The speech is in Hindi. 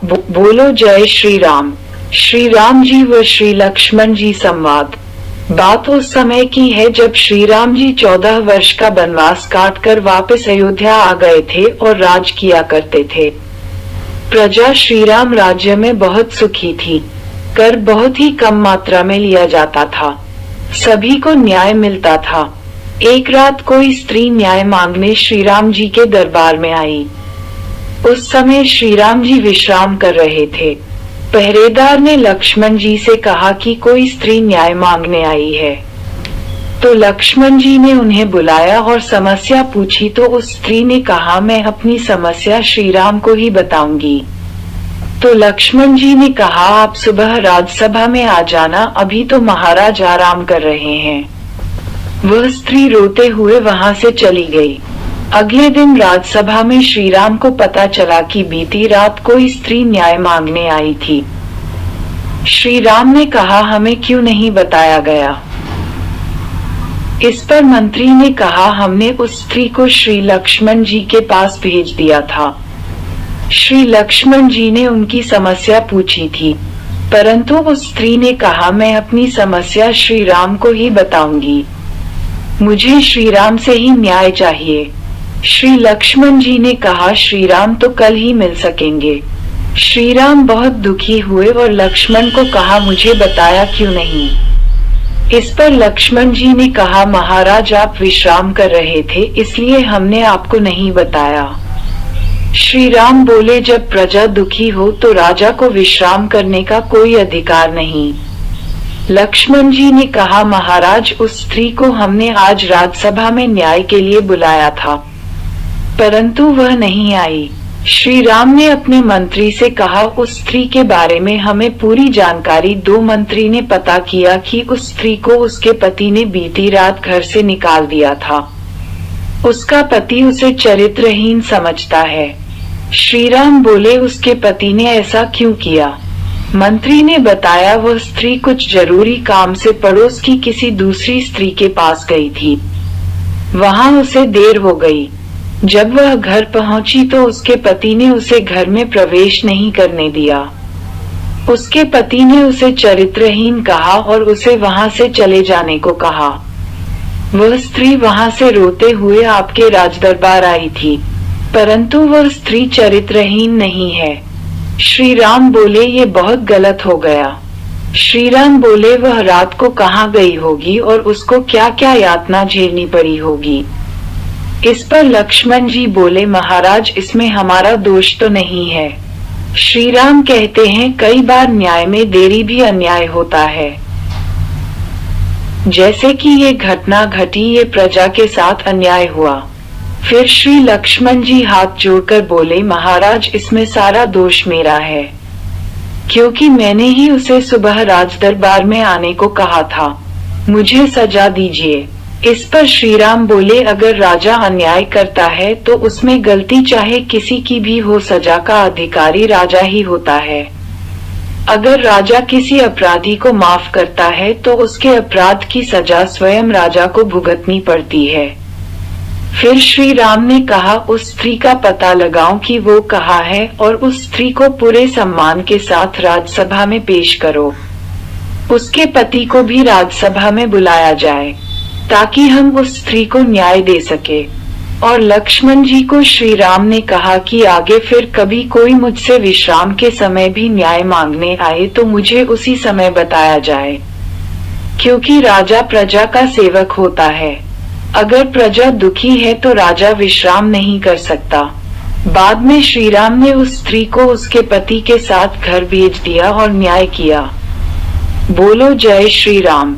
बोलो जय श्री राम। श्री राम जी व श्री लक्ष्मण जी संवाद। बात उस समय की है जब श्री राम जी 14 वर्ष का वनवास काटकर वापस अयोध्या आ गए थे और राज किया करते थे। प्रजा श्री राम राज्य में बहुत सुखी थी। कर बहुत ही कम मात्रा में लिया जाता था। सभी को न्याय मिलता था। एक रात कोई स्त्री न्याय मांगने श्री राम जी के दरबार में आई। उस समय श्री राम जी विश्राम कर रहे थे। पहरेदार ने लक्ष्मण जी से कहा कि कोई स्त्री न्याय मांगने आई है। तो लक्ष्मण जी ने उन्हें बुलाया और समस्या पूछी तो उस स्त्री ने कहा, मैं अपनी समस्या श्री राम को ही बताऊंगी। तो लक्ष्मण जी ने कहा, आप सुबह राजसभा में आ जाना, अभी तो महाराज आराम कर रहे हैं। वह स्त्री रोते हुए वहां से चली गई। अगले दिन राजसभा में श्री राम को पता चला कि बीती रात कोई स्त्री न्याय मांगने आई थी। श्री राम ने कहा, हमें क्यों नहीं बताया गया। इस पर मंत्री ने कहा, हमने उस स्त्री को श्री लक्ष्मण जी के पास भेज दिया था। श्री लक्ष्मण जी ने उनकी समस्या पूछी थी, परंतु उस स्त्री ने कहा, मैं अपनी समस्या श्री राम को ही बताऊंगी। मुझे श्री राम से ही न्याय चाहिए। श्री लक्ष्मण जी ने कहा, श्री राम तो कल ही मिल सकेंगे। श्री राम बहुत दुखी हुए और लक्ष्मण को कहा, मुझे बताया क्यों नहीं। इस पर लक्ष्मण जी ने कहा, महाराज आप विश्राम कर रहे थे इसलिए हमने आपको नहीं बताया। श्री राम बोले, जब प्रजा दुखी हो तो राजा को विश्राम करने का कोई अधिकार नहीं। लक्ष्मण जी ने कहा, महाराज उस स्त्री को हमने आज राजसभा में न्याय के लिए बुलाया था, परंतु वह नहीं आई। श्री राम ने अपने मंत्री से कहा, उस स्त्री के बारे में हमें पूरी जानकारी दो। मंत्री ने पता किया कि उस स्त्री को उसके पति ने बीती रात घर से निकाल दिया था। उसका पति उसे चरित्रहीन समझता है। श्री राम बोले, उसके पति ने ऐसा क्यों किया। मंत्री ने बताया, वह स्त्री कुछ जरूरी काम से पड़ोस की किसी दूसरी स्त्री के पास गई थी। वहां उसे देर हो गई। जब वह घर पहुंची तो उसके पति ने उसे घर में प्रवेश नहीं करने दिया। उसके पति ने उसे चरित्रहीन कहा और उसे वहां से चले जाने को कहा। वह स्त्री वहां से रोते हुए आपके राजदरबार आई थी, परंतु वह स्त्री चरित्रहीन नहीं है। श्री राम बोले, ये बहुत गलत हो गया। श्री राम बोले, वह रात को कहाँ गई होगी और उसको क्या क्या यातना झेलनी पड़ी होगी। इस पर लक्ष्मण जी बोले, महाराज इसमें हमारा दोष तो नहीं है। श्री राम कहते हैं, कई बार न्याय में देरी भी अन्याय होता है। जैसे कि ये घटना घटी, ये प्रजा के साथ अन्याय हुआ। फिर श्री लक्ष्मण जी हाथ जोड़कर बोले, महाराज इसमें सारा दोष मेरा है, क्योंकि मैंने ही उसे सुबह राजदरबार में आने को कहा था। मुझे सजा दीजिए। इस पर श्री राम बोले, अगर राजा अन्याय करता है तो उसमें गलती चाहे किसी की भी हो, सजा का अधिकारी राजा ही होता है। अगर राजा किसी अपराधी को माफ करता है तो उसके अपराध की सजा स्वयं राजा को भुगतनी पड़ती है। फिर श्री राम ने कहा, उस स्त्री का पता लगाओ कि वो कहाँ है और उस स्त्री को पूरे सम्मान के साथ राजसभा में पेश करो। उसके पति को भी राजसभा में बुलाया जाए ताकि हम उस स्त्री को न्याय दे सके। और लक्ष्मण जी को श्री राम ने कहा कि आगे फिर कभी कोई मुझसे विश्राम के समय भी न्याय मांगने आए तो मुझे उसी समय बताया जाए, क्योंकि राजा प्रजा का सेवक होता है। अगर प्रजा दुखी है तो राजा विश्राम नहीं कर सकता। बाद में श्री राम ने उस स्त्री को उसके पति के साथ घर भेज दिया और न्याय किया। बोलो जय श्री राम।